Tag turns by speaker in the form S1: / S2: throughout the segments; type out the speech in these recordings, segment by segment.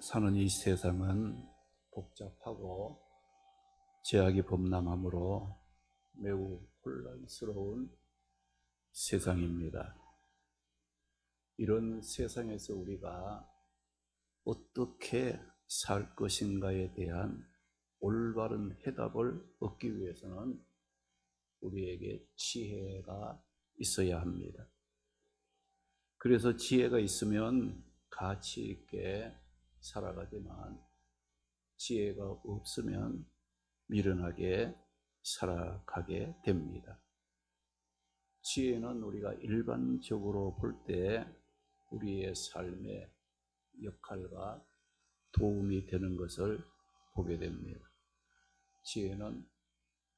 S1: 사는 이 세상은 복잡하고 제약이 범람하므로 매우 혼란스러운 세상입니다. 이런 세상에서 우리가 어떻게 살 것인가에 대한 올바른 해답을 얻기 위해서는 우리에게 지혜가 있어야 합니다. 그래서 지혜가 있으면 가치 있게 살아가지만 지혜가 없으면 미련하게 살아가게 됩니다. 지혜는 우리가 일반적으로 볼 때 우리의 삶의 역할과 도움이 되는 것을 보게 됩니다. 지혜는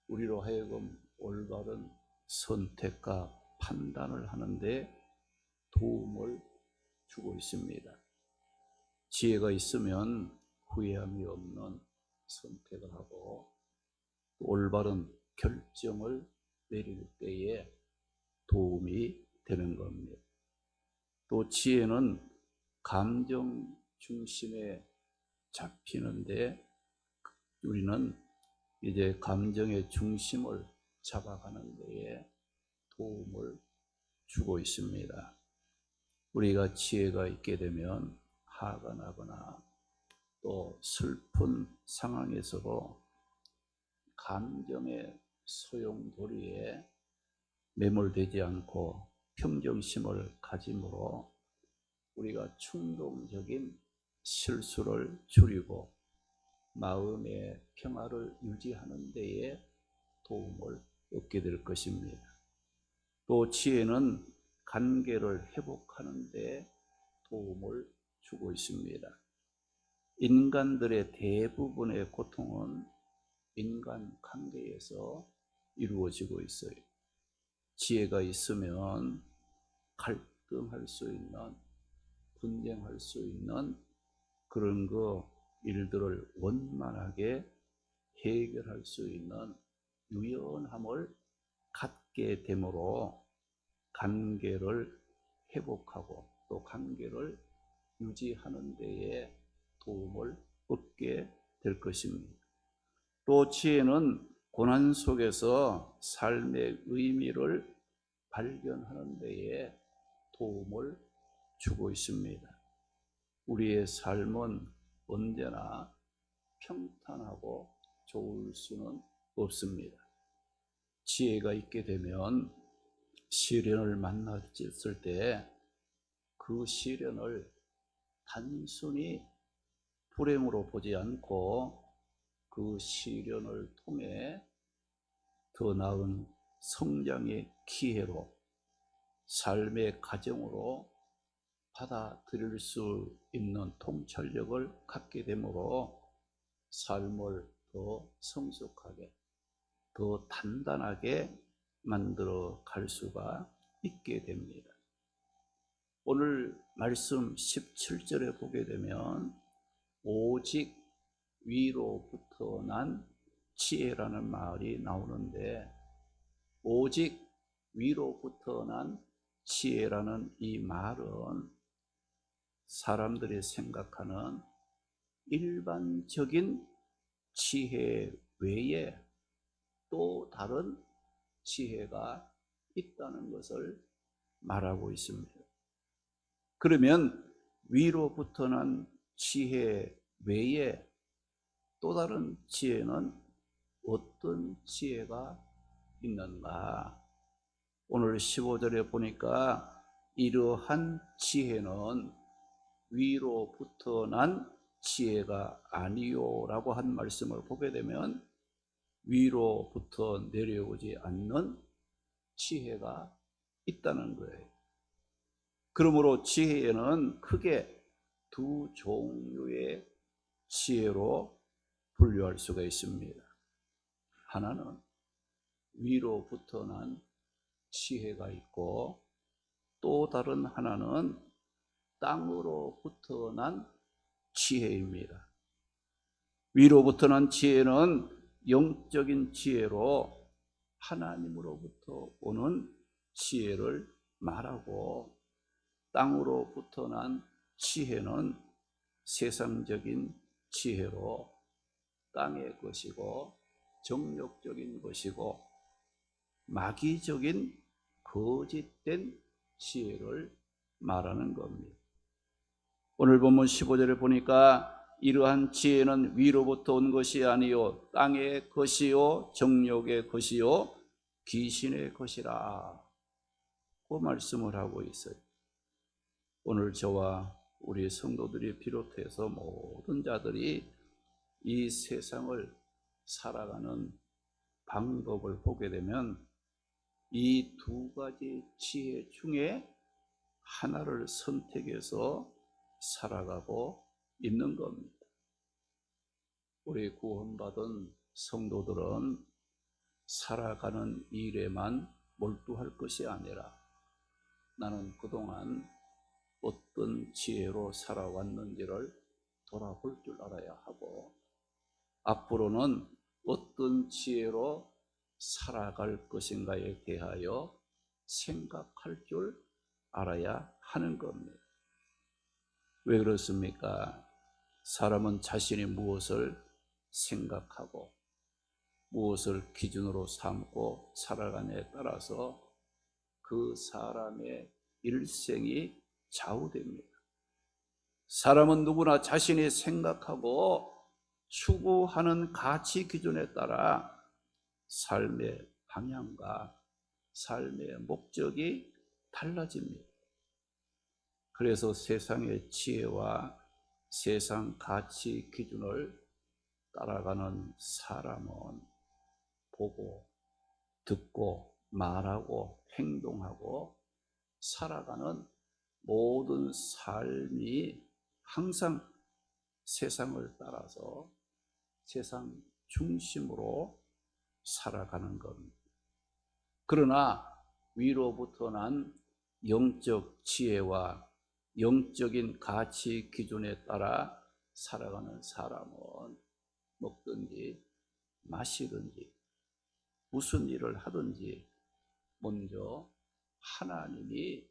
S1: 우리로 하여금 올바른 선택과 판단을 하는데 도움을 주고 있습니다. 지혜가 있으면 후회함이 없는 선택을 하고 올바른 결정을 내릴 때에 도움이 되는 겁니다. 또 지혜는 감정 중심에 잡히는데 우리는 이제 감정의 중심을 잡아가는 데에 도움을 주고 있습니다. 우리가 지혜가 있게 되면 화가 나거나 또 슬픈 상황에서도 감정의 소용돌이에 매몰되지 않고 평정심을 가짐으로 우리가 충동적인 실수를 줄이고 마음의 평화를 유지하는 데에 도움을 얻게 될 것입니다. 또 지혜는 관계를 회복하는 데 도움을 주고 있습니다. 인간들의 대부분의 고통은 인간관계에서 이루어지고 있어요. 지혜가 있으면 갈등할 수 있는, 분쟁할 수 있는 그런 일들을 원만하게 해결할 수 있는 유연함을 갖게 되므로 관계를 회복하고 또 관계를 유지하는 데에 도움을 얻게 될 것입니다. 또 지혜는 고난 속에서 삶의 의미를 발견하는 데에 도움을 주고 있습니다. 우리의 삶은 언제나 평탄하고 좋을 수는 없습니다. 지혜가 있게 되면 시련을 만났을 때 그 시련을 단순히 불행으로 보지 않고 그 시련을 통해 더 나은 성장의 기회로 삶의 과정으로 받아들일 수 있는 통찰력을 갖게 되므로 삶을 더 성숙하게, 더 단단하게 만들어 갈 수가 있게 됩니다. 오늘 말씀 17절에 보게 되면 오직 위로부터 난 지혜라는 말이 나오는데 오직 위로부터 난 지혜라는 이 말은 사람들이 생각하는 일반적인 지혜 외에 또 다른 지혜가 있다는 것을 말하고 있습니다. 그러면 위로부터 난 지혜 외에 또 다른 지혜는 어떤 지혜가 있는가? 오늘 15절에 보니까 이러한 지혜는 위로부터 난 지혜가 아니요 라고 한 말씀을 보게 되면 위로부터 내려오지 않는 지혜가 있다는 거예요. 그러므로 지혜는 크게 두 종류의 지혜로 분류할 수가 있습니다. 하나는 위로부터 난 지혜가 있고 또 다른 하나는 땅으로부터 난 지혜입니다. 위로부터 난 지혜는 영적인 지혜로 하나님으로부터 오는 지혜를 말하고 땅으로부터 난 지혜는 세상적인 지혜로 땅의 것이고 정욕적인 것이고 마귀적인 거짓된 지혜를 말하는 겁니다. 오늘 본문 15절에 보니까 이러한 지혜는 위로부터 온 것이 아니요 땅의 것이요 정욕의 것이요 귀신의 것이라 그 말씀을 하고 있어요. 오늘 저와 우리 성도들이 비롯해서 모든 자들이 이 세상을 살아가는 방법을 보게 되면 이 두 가지 지혜 중에 하나를 선택해서 살아가고 있는 겁니다. 우리 구원받은 성도들은 살아가는 일에만 몰두할 것이 아니라 나는 그동안 어떤 지혜로 살아왔는지를 돌아볼 줄 알아야 하고 앞으로는 어떤 지혜로 살아갈 것인가에 대하여 생각할 줄 알아야 하는 겁니다. 왜 그렇습니까? 사람은 자신이 무엇을 생각하고 무엇을 기준으로 삼고 살아가냐에 따라서 그 사람의 일생이 좌우됩니다. 사람은 누구나 자신이 생각하고 추구하는 가치 기준에 따라 삶의 방향과 삶의 목적이 달라집니다. 그래서 세상의 지혜와 세상 가치 기준을 따라가는 사람은 보고 듣고 말하고 행동하고 살아가는 모든 삶이 항상 세상을 따라서 세상 중심으로 살아가는 겁니다. 그러나 위로부터 난 영적 지혜와 영적인 가치 기준에 따라 살아가는 사람은 먹든지 마시든지 무슨 일을 하든지 먼저 하나님이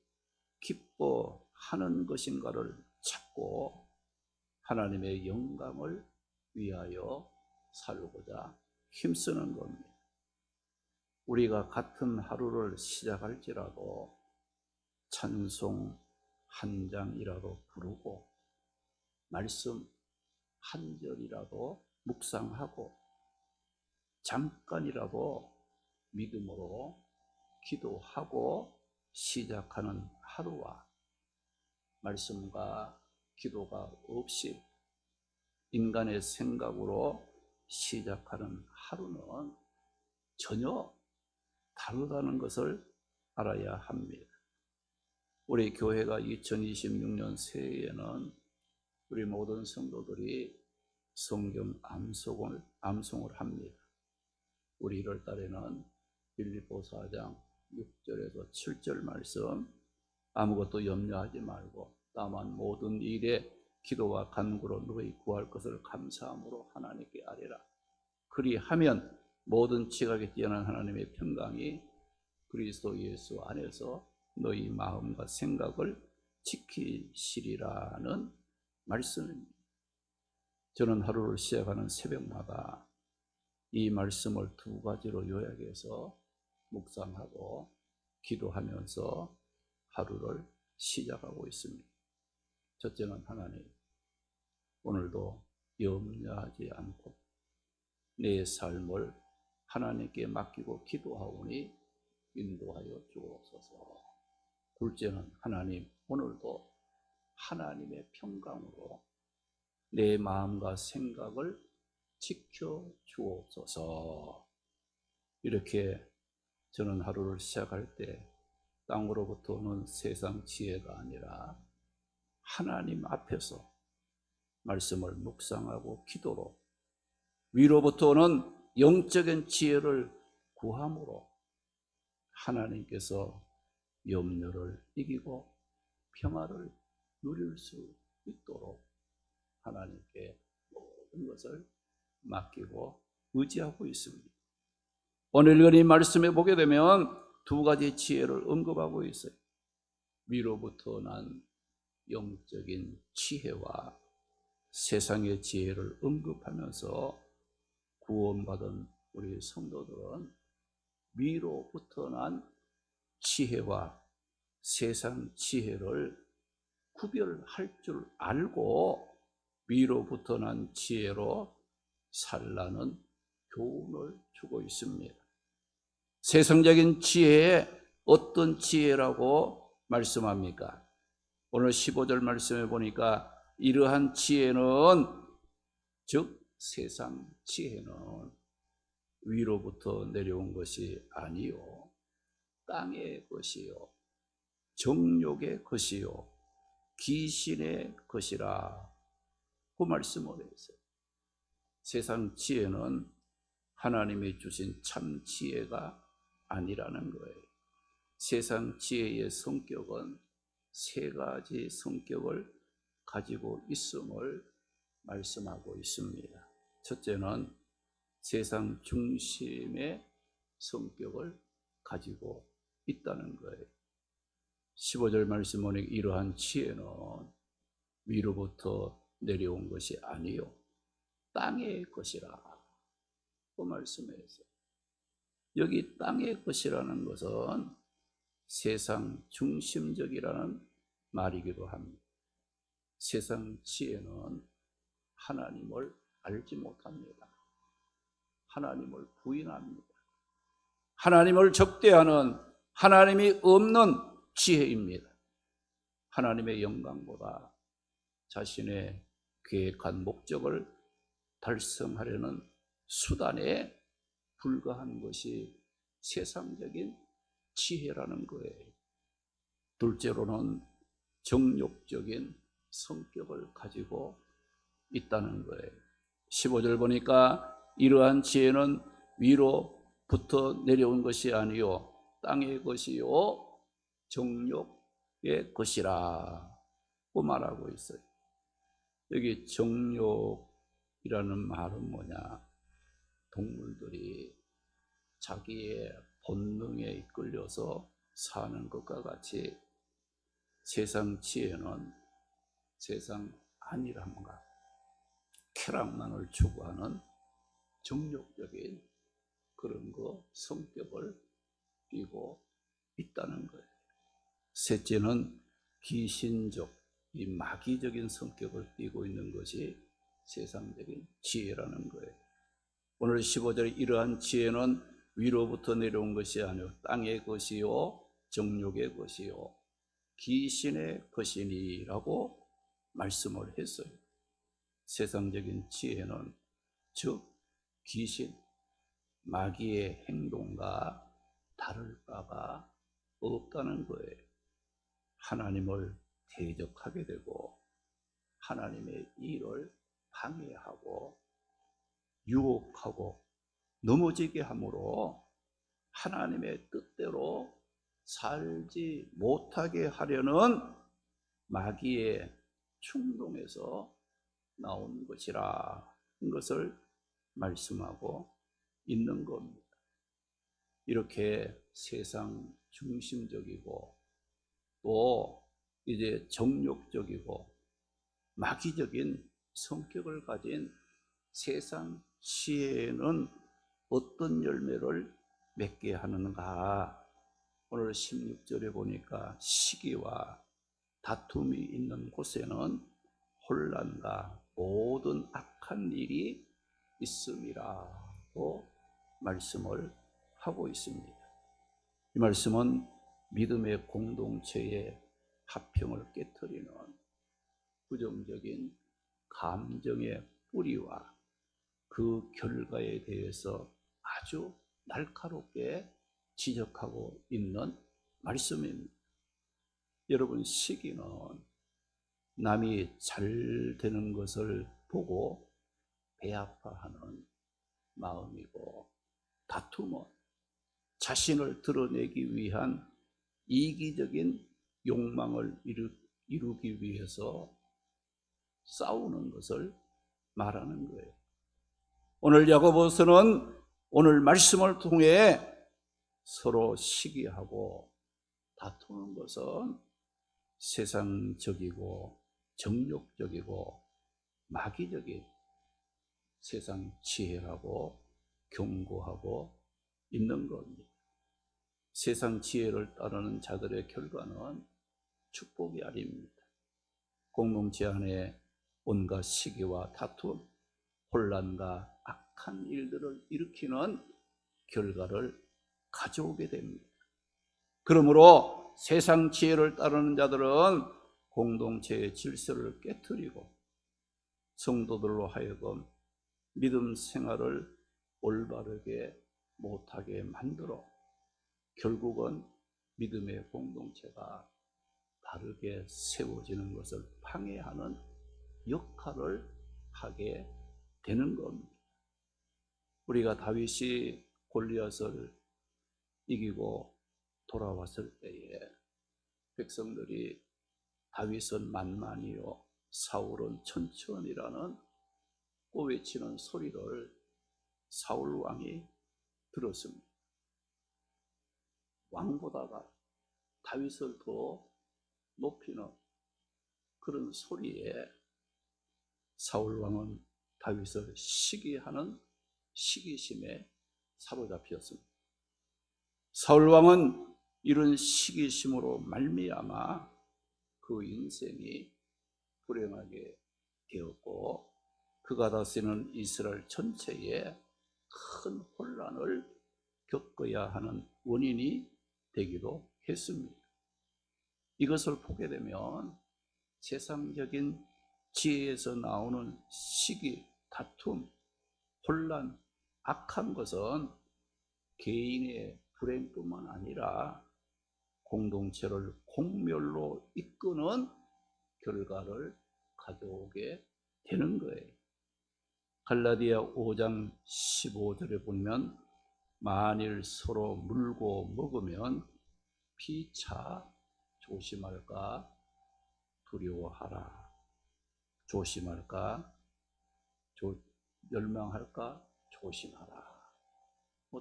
S1: 기뻐하는 것인가를 찾고 하나님의 영광을 위하여 살고자 힘쓰는 겁니다. 우리가 같은 하루를 시작할지라도 찬송 한 장이라도 부르고 말씀 한 절이라도 묵상하고 잠깐이라도 믿음으로 기도하고 시작하는 하루와 말씀과 기도가 없이 인간의 생각으로 시작하는 하루는 전혀 다르다는 것을 알아야 합니다. 우리 교회가 2026년 새해에는 우리 모든 성도들이 성경 암송을 합니다. 우리 1월 달에는 빌립보서 4장 6절에서 7절 말씀 아무것도 염려하지 말고 다만 모든 일에 기도와 간구로 너희 구할 것을 감사함으로 하나님께 아뢰라. 그리하면 모든 지각에 뛰어난 하나님의 평강이 그리스도 예수 안에서 너희 마음과 생각을 지키시리라는 말씀입니다. 저는 하루를 시작하는 새벽마다 이 말씀을 두 가지로 요약해서 묵상하고 기도하면서 하루를 시작하고 있습니다. 첫째는 하나님, 오늘도 염려하지 않고 내 삶을 하나님께 맡기고 기도하오니 인도하여 주옵소서. 둘째는 하나님, 오늘도 하나님의 평강으로 내 마음과 생각을 지켜 주옵소서. 이렇게 저는 하루를 시작할 때 땅으로부터 오는 세상 지혜가 아니라 하나님 앞에서 말씀을 묵상하고 기도로 위로부터 오는 영적인 지혜를 구함으로 하나님께서 염려를 이기고 평화를 누릴 수 있도록 하나님께 모든 것을 맡기고 의지하고 있습니다. 오늘 이 말씀에 보게 되면 두 가지 지혜를 언급하고 있어요. 위로부터 난 영적인 지혜와 세상의 지혜를 언급하면서 구원받은 우리 성도들은 위로부터 난 지혜와 세상 지혜를 구별할 줄 알고 위로부터 난 지혜로 살라는 교훈을 주고 있습니다. 세상적인 지혜에 어떤 지혜라고 말씀합니까? 오늘 15절 말씀에 보니까 이러한 지혜는, 즉 세상 지혜는 위로부터 내려온 것이 아니요 땅의 것이요 정욕의 것이요 귀신의 것이라 그 말씀을 했어요. 세상 지혜는 하나님이 주신 참 지혜가 아니라는 거예요. 세상 지혜의 성격은 세 가지 성격을 가지고 있음을 말씀하고 있습니다. 첫째는 세상 중심의 성격을 가지고 있다는 거예요. 15절 말씀 보니 이러한 지혜는 위로부터 내려온 것이 아니요 땅의 것이라 그 말씀에서, 여기 땅의 것이라는 것은 세상 중심적이라는 말이기도 합니다. 세상 지혜는 하나님을 알지 못합니다. 하나님을 부인합니다. 하나님을 적대하는, 하나님이 없는 지혜입니다. 하나님의 영광보다 자신의 계획한 목적을 달성하려는 수단에 불과한 것이 세상적인 지혜라는 거예요. 둘째로는 정욕적인 성격을 가지고 있다는 거예요. 15절 보니까 이러한 지혜는 위로부터 내려온 것이 아니요 땅의 것이요 정욕의 것이라 고 말하고 있어요. 여기 정욕이라는 말은 뭐냐? 동물들이 자기의 본능에 이끌려서 사는 것과 같이 세상 지혜는 세상 안일함과 쾌락만을 추구하는 정욕적인 그런 성격을 띠고 있다는 거예요. 셋째는 귀신적, 이 마귀적인 성격을 띠고 있는 것이 세상적인 지혜라는 거예요. 오늘 15절에 이러한 지혜는 위로부터 내려온 것이 아니요 땅의 것이요 정욕의 것이요 귀신의 것이니라고 말씀을 했어요. 세상적인 지혜는 즉 귀신, 마귀의 행동과 다를 바가 없다는 거예요. 하나님을 대적하게 되고 하나님의 일을 방해하고 유혹하고 넘어지게 함으로 하나님의 뜻대로 살지 못하게 하려는 마귀의 충동에서 나온 것이라 것을 말씀하고 있는 겁니다. 이렇게 세상 중심적이고 또 이제 정욕적이고 마귀적인 성격을 가진 세상 지혜는 어떤 열매를 맺게 하는가? 오늘 16절에 보니까 시기와 다툼이 있는 곳에는 혼란과 모든 악한 일이 있음이라고 말씀을 하고 있습니다. 이 말씀은 믿음의 공동체의 화평을 깨트리는 부정적인 감정의 뿌리와 그 결과에 대해서 아주 날카롭게 지적하고 있는 말씀입니다. 여러분, 시기는 남이 잘 되는 것을 보고 배아파하는 마음이고, 다툼은 자신을 드러내기 위한 이기적인 욕망을 이루기 위해서 싸우는 것을 말하는 거예요. 오늘 야고보서는 오늘 말씀을 통해 서로 시기하고 다투는 것은 세상적이고 정욕적이고 마귀적인 세상 지혜라고 경고하고 있는 겁니다. 세상 지혜를 따르는 자들의 결과는 축복이 아닙니다. 공동체 안에 온갖 시기와 다툼, 혼란과 악한 일들을 일으키는 결과를 가져오게 됩니다. 그러므로 세상 지혜를 따르는 자들은 공동체의 질서를 깨트리고 성도들로 하여금 믿음 생활을 올바르게 못하게 만들어 결국은 믿음의 공동체가 바르게 세워지는 것을 방해하는 역할을 하게 되는 겁니다. 우리가 다윗이 골리앗을 이기고 돌아왔을 때에 백성들이 다윗은 만만이요 사울은 천천히라는 꼬외치는 소리를 사울 왕이 들었습니다. 왕보다가 다윗을 더 높이는 그런 소리에 사울 왕은 다윗을 시기하는 시기심에 사로잡혔습니다. 사울 왕은 이런 시기심으로 말미암아 그 인생이 불행하게 되었고 그가 다스리는 이스라엘 전체에 큰 혼란을 겪어야 하는 원인이 되기도 했습니다. 이것을 보게 되면 세상적인 지혜에서 나오는 시기, 다툼, 혼란, 악한 것은 개인의 불행뿐만 아니라 공동체를 공멸로 이끄는 결과를 가져오게 되는 거예요. 갈라디아 5장 15절에 보면 만일 서로 물고 먹으면 피차 조심할까 두려워하라. 조심할까 멸망할까 조심하라.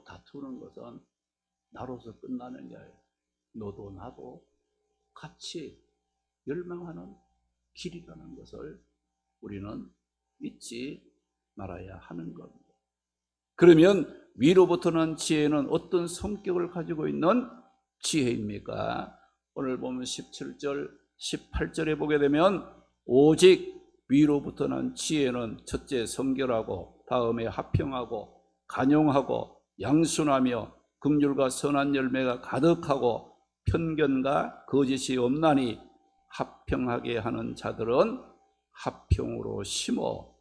S1: 다투는 것은 나로서 끝나는 게 아니라 너도 나도 같이 멸망하는 길이라는 것을 우리는 잊지 말아야 하는 겁니다. 그러면 위로부터 난 지혜는 어떤 성격을 가지고 있는 지혜입니까? 오늘 보면 17절, 18절에 보게 되면 오직 위로부터 난 지혜는 첫째 성결하고 다음에 화평하고 간용하고 양순하며 긍휼과 선한 열매가 가득하고 편견과 거짓이 없나니 화평하게 하는 자들은 화평으로 심어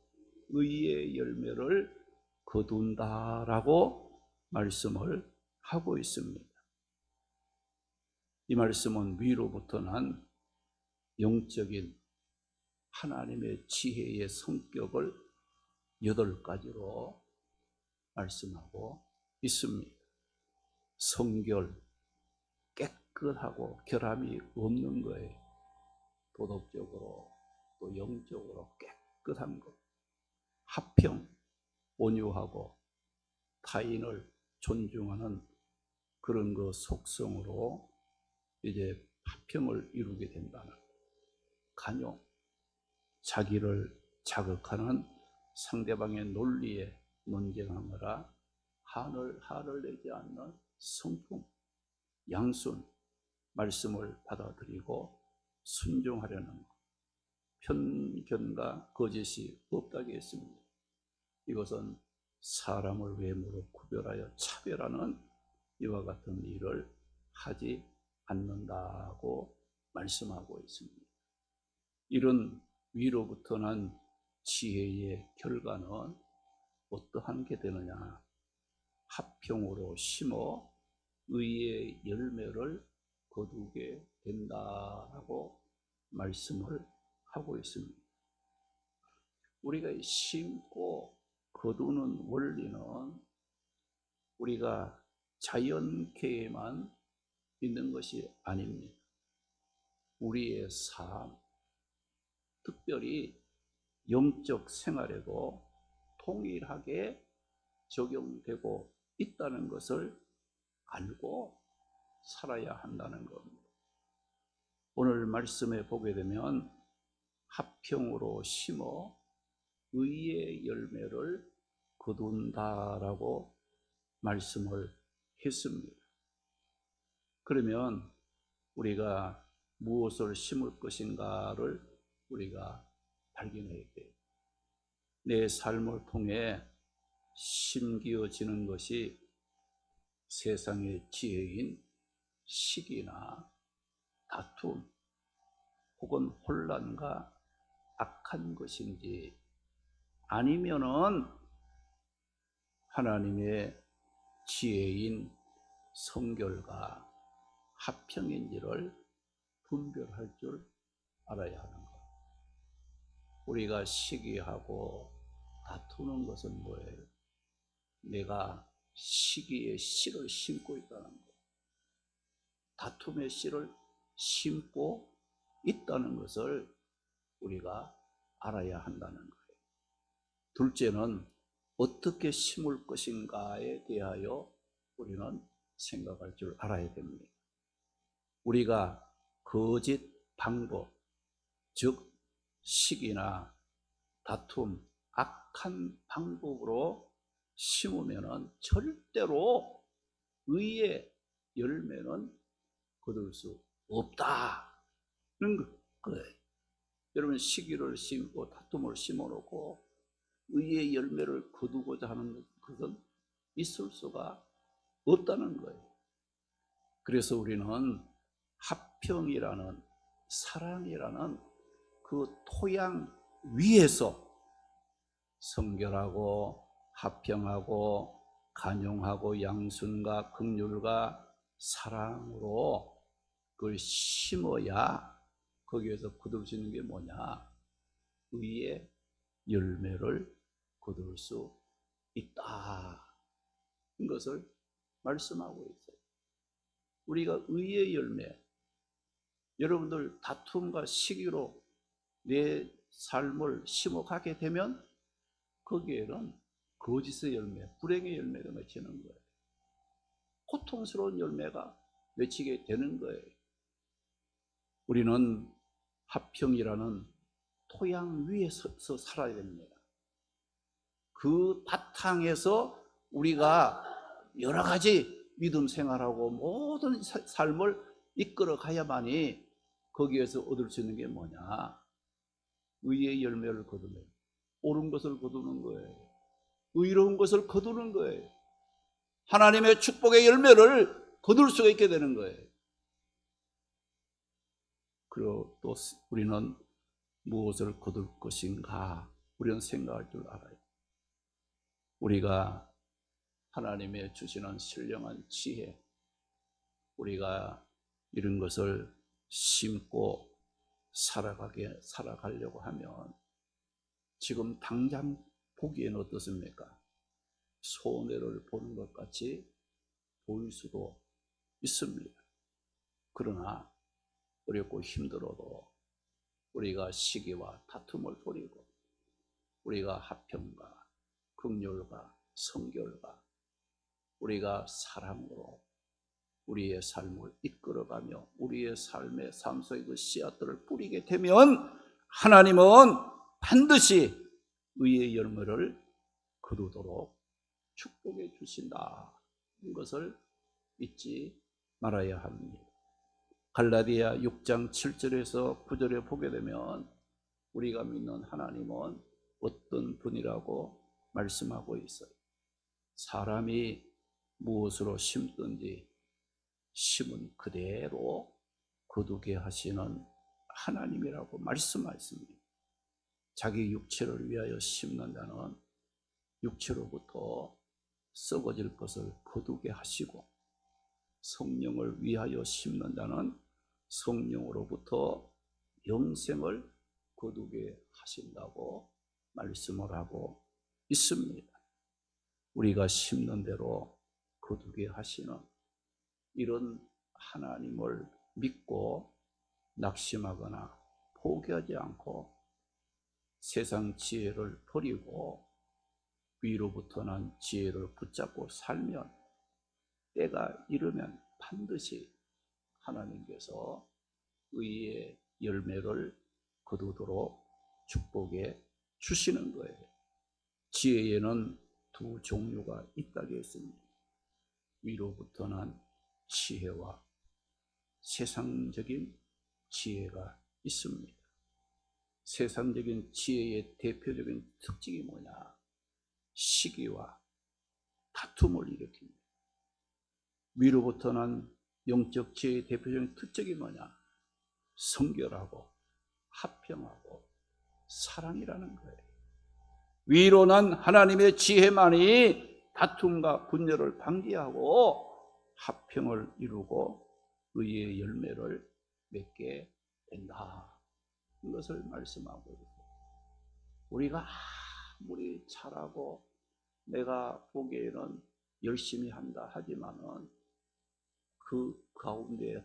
S1: 의의 열매를 거둔다라고 말씀을 하고 있습니다. 이 말씀은 위로부터 난 영적인 하나님의 지혜의 성격을 8가지로 말씀하고 있습니다. 성결, 깨끗하고 결함이 없는 거예요. 도덕적으로 또 영적으로 깨끗한 것. 화평, 온유하고 타인을 존중하는 그런 그 속성으로 이제 화평을 이루게 된다는 간용, 자기를 자극하는 상대방의 논리에 논쟁하느라 한을 내지 않는 성품, 양순, 말씀을 받아들이고 순종하려는 것, 편견과 거짓이 없다고 했습니다. 이것은 사람을 외모로 구별하여 차별하는 이와 같은 일을 하지 않는다고 말씀하고 있습니다. 이런 위로부터 난 지혜의 결과는 어떠한 게 되느냐? 화평으로 심어 의의 열매를 거두게 된다라고 말씀을 하고 있습니다. 우리가 심고 거두는 원리는 우리가 자연계에만 있는 것이 아닙니다. 우리의 삶, 특별히 영적 생활에도 동일하게 적용되고 있다는 것을 알고 살아야 한다는 겁니다. 오늘 말씀에 보게 되면 화평으로 심어 의의 열매를 거둔다라고 말씀을 했습니다. 그러면 우리가 무엇을 심을 것인가를 우리가 발견해야 돼요. 내 삶을 통해 심기어지는 것이 세상의 지혜인 시기나 다툼 혹은 혼란과 악한 것인지, 아니면은 하나님의 지혜인 성결과 화평인지를 분별할 줄 알아야 하는 것. 우리가 시기하고 다투는 것은 뭐예요? 내가 시기에 씨를 심고 있다는 것, 다툼의 씨를 심고 있다는 것을 우리가 알아야 한다는 거예요. 둘째는 어떻게 심을 것인가에 대하여 우리는 생각할 줄 알아야 됩니다. 우리가 거짓 방법, 즉 시기나 다툼, 악한 방법으로 심으면 절대로 의의 열매는 거둘 수 없다는 거예요. 여러분, 시기를 심고 다툼을 심어놓고 의의 열매를 거두고자 하는 것은 있을 수가 없다는 거예요. 그래서 우리는 화평이라는, 사랑이라는 그 토양 위에서 성결하고 화평하고 간용하고 양순과 긍휼과 사랑으로 그걸 심어야 거기에서 거둘 수 있는 게 뭐냐? 의의 열매를 거둘 수 있다. 이것을 말씀하고 있어요. 우리가 의의 열매, 여러분들 다툼과 시기로 내 삶을 심어가게 되면 거기에는 거짓의 열매, 불행의 열매가 맺히는 거예요. 고통스러운 열매가 맺히게 되는 거예요. 우리는 화평이라는 토양 위에 서서 살아야 됩니다. 그 바탕에서 우리가 여러 가지 믿음 생활하고 모든 삶을 이끌어 가야만이 거기에서 얻을 수 있는 게 뭐냐? 의의 열매를 거두는, 옳은 것을 거두는 거예요. 의로운 것을 거두는 거예요. 하나님의 축복의 열매를 거둘 수가 있게 되는 거예요. 그리고 또 우리는 무엇을 거둘 것인가? 우리는 생각할 줄 알아요. 우리가 하나님의 주시는 신령한 지혜, 우리가 이런 것을 심고 살아가려고 하면 지금 당장 보기에는 어떻습니까? 손해를 보는 것 같이 보일 수도 있습니다. 그러나 어렵고 힘들어도 우리가 시기와 다툼을 버리고 우리가 화평과 긍휼과 성결과 우리가 사랑으로 우리의 삶을 이끌어가며 우리의 삶의 삶 속에 그 씨앗들을 뿌리게 되면 하나님은 반드시 의의 열매를 거두도록 축복해 주신다. 이것을 잊지 말아야 합니다. 갈라디아 6장 7절에서 9절에 보게 되면 우리가 믿는 하나님은 어떤 분이라고 말씀하고 있어요. 사람이 무엇으로 심든지 심은 그대로 거두게 하시는 하나님이라고 말씀하셨습니다. 자기 육체를 위하여 심는 자는 육체로부터 썩어질 것을 거두게 하시고 성령을 위하여 심는 자는 성령으로부터 영생을 거두게 하신다고 말씀을 하고 있습니다. 우리가 심는 대로 거두게 하시는 이런 하나님을 믿고 낙심하거나 포기하지 않고 세상 지혜를 버리고 위로부터 난 지혜를 붙잡고 살면 때가 이르면 반드시 하나님께서 의의 열매를 거두도록 축복해 주시는 거예요. 지혜에는 두 종류가 있다고 했습니다. 위로부터 난 지혜와 세상적인 지혜가 있습니다. 세상적인 지혜의 대표적인 특징이 뭐냐? 시기와 다툼을 일으킵니다. 위로부터 난 영적 지혜의 대표적인 특징이 뭐냐? 성결하고 화평하고 사랑이라는 거예요. 위로 난 하나님의 지혜만이 다툼과 분열을 방지하고 화평을 이루고 의의 열매를 맺게 된다. 이것을 말씀하고 있어요. 우리가 아무리 잘하고 내가 보기에는 열심히 한다 하지만은 그 가운데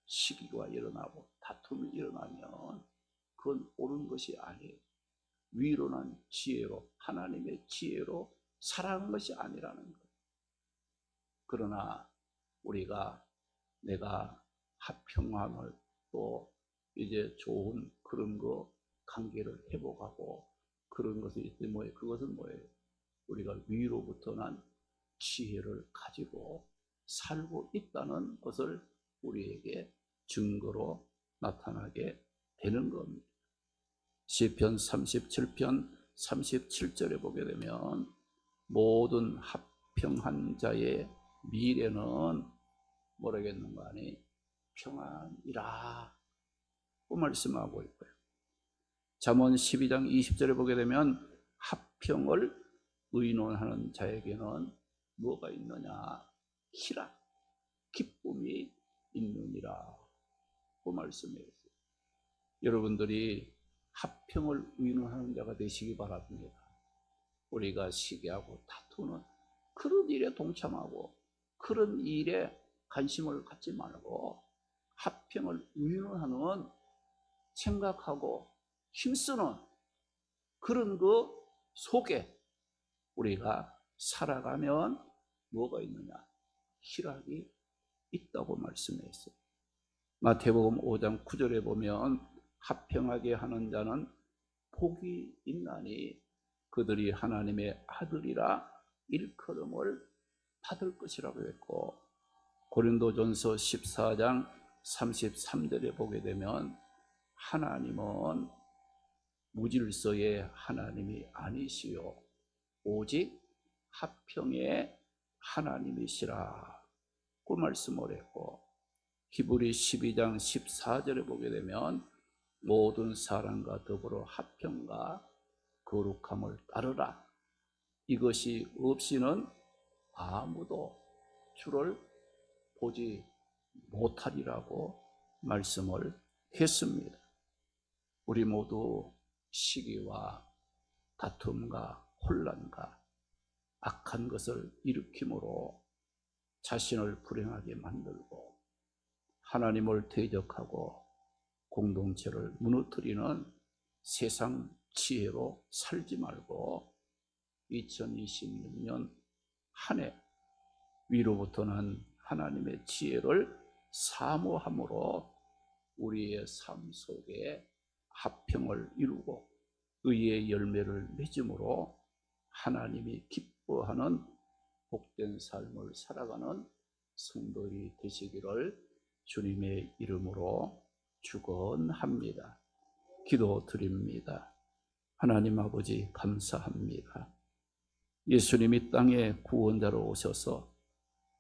S1: 시기가 일어나고 다툼이 일어나면 그건 옳은 것이 아니에요. 위로 난 지혜로, 하나님의 지혜로 살아가는 것이 아니라는 거예요. 그러나 우리가 내가 화평함을 또 이제 좋은 그런 거 관계를 회복하고 그런 것이 있는데 뭐예요? 그것은 뭐예요? 우리가 위로부터 난 지혜를 가지고 살고 있다는 것을 우리에게 증거로 나타나게 되는 겁니다. 시편 37편 37절에 보게 되면 모든 화평한 자의 미래는 뭐라겠는가 하니 평안이라 고 말씀하고 있고요. 잠언 12장 20절에 보게 되면 화평을 의논하는 자에게는 뭐가 있느냐? 희락, 기쁨이 있느니라 고 말씀했어요. 여러분들이 화평을 의논하는 자가 되시기 바랍니다. 우리가 시기하고 다투는 그런 일에 동참하고 그런 일에 관심을 갖지 말고 화평을 의논하는 생각하고 힘쓰는 그런 그 속에 우리가 살아가면 뭐가 있느냐? 희락이 있다고 말씀했어요. 마태복음 5장 9절에 보면 화평하게 하는 자는 복이 있나니 그들이 하나님의 아들이라 일컬음을 받을 것이라고 했고, 고린도전서 14장 33절에 보게 되면 하나님은 무질서의 하나님이 아니시요 오직 화평의 하나님이시라 고 말씀을 했고, 히브리 12장 14절에 보게 되면 모든 사람과 더불어 화평과 거룩함을 따르라. 이것이 없이는 아무도 주를 보지 못하리라고 말씀을 했습니다. 우리 모두 시기와 다툼과 혼란과 악한 것을 일으킴으로 자신을 불행하게 만들고 하나님을 대적하고 공동체를 무너뜨리는 세상 지혜로 살지 말고 2026년 한 해 위로부터 난 하나님의 지혜를 사모함으로 우리의 삶 속에 화평을 이루고 의의 열매를 맺음으로 하나님이 기뻐하는 복된 삶을 살아가는 성도들이 되시기를 주님의 이름으로 축원합니다. 기도드립니다. 하나님 아버지 감사합니다. 예수님이 땅에 구원자로 오셔서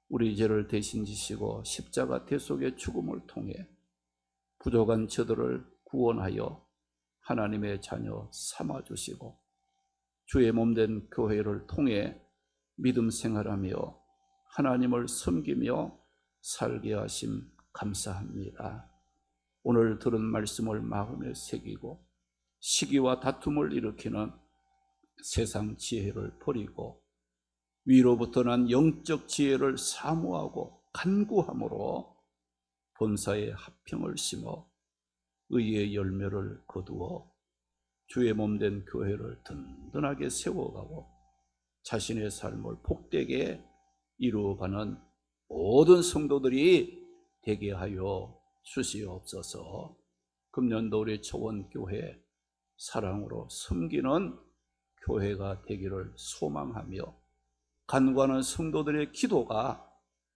S1: 우리 죄를 대신 지시고 십자가 대속의 죽음을 통해 부족한 저들을 구원하여 하나님의 자녀 삼아주시고 주의 몸된 교회를 통해 믿음 생활하며 하나님을 섬기며 살게 하심 감사합니다. 오늘 들은 말씀을 마음에 새기고 시기와 다툼을 일으키는 세상 지혜를 버리고 위로부터 난 영적 지혜를 사모하고 간구함으로 본사의 화평을 심어 의의 열매를 거두어 주의 몸된 교회를 든든하게 세워가고 자신의 삶을 복되게 이루어가는 모든 성도들이 되게 하여 주시옵소서. 금년도 우리 초원교회 사랑으로 섬기는 교회가 되기를 소망하며 간구하는 성도들의 기도가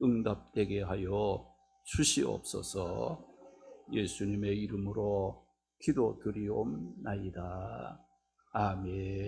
S1: 응답되게 하여 주시옵소서. 예수님의 이름으로 기도드리옵나이다. 아멘.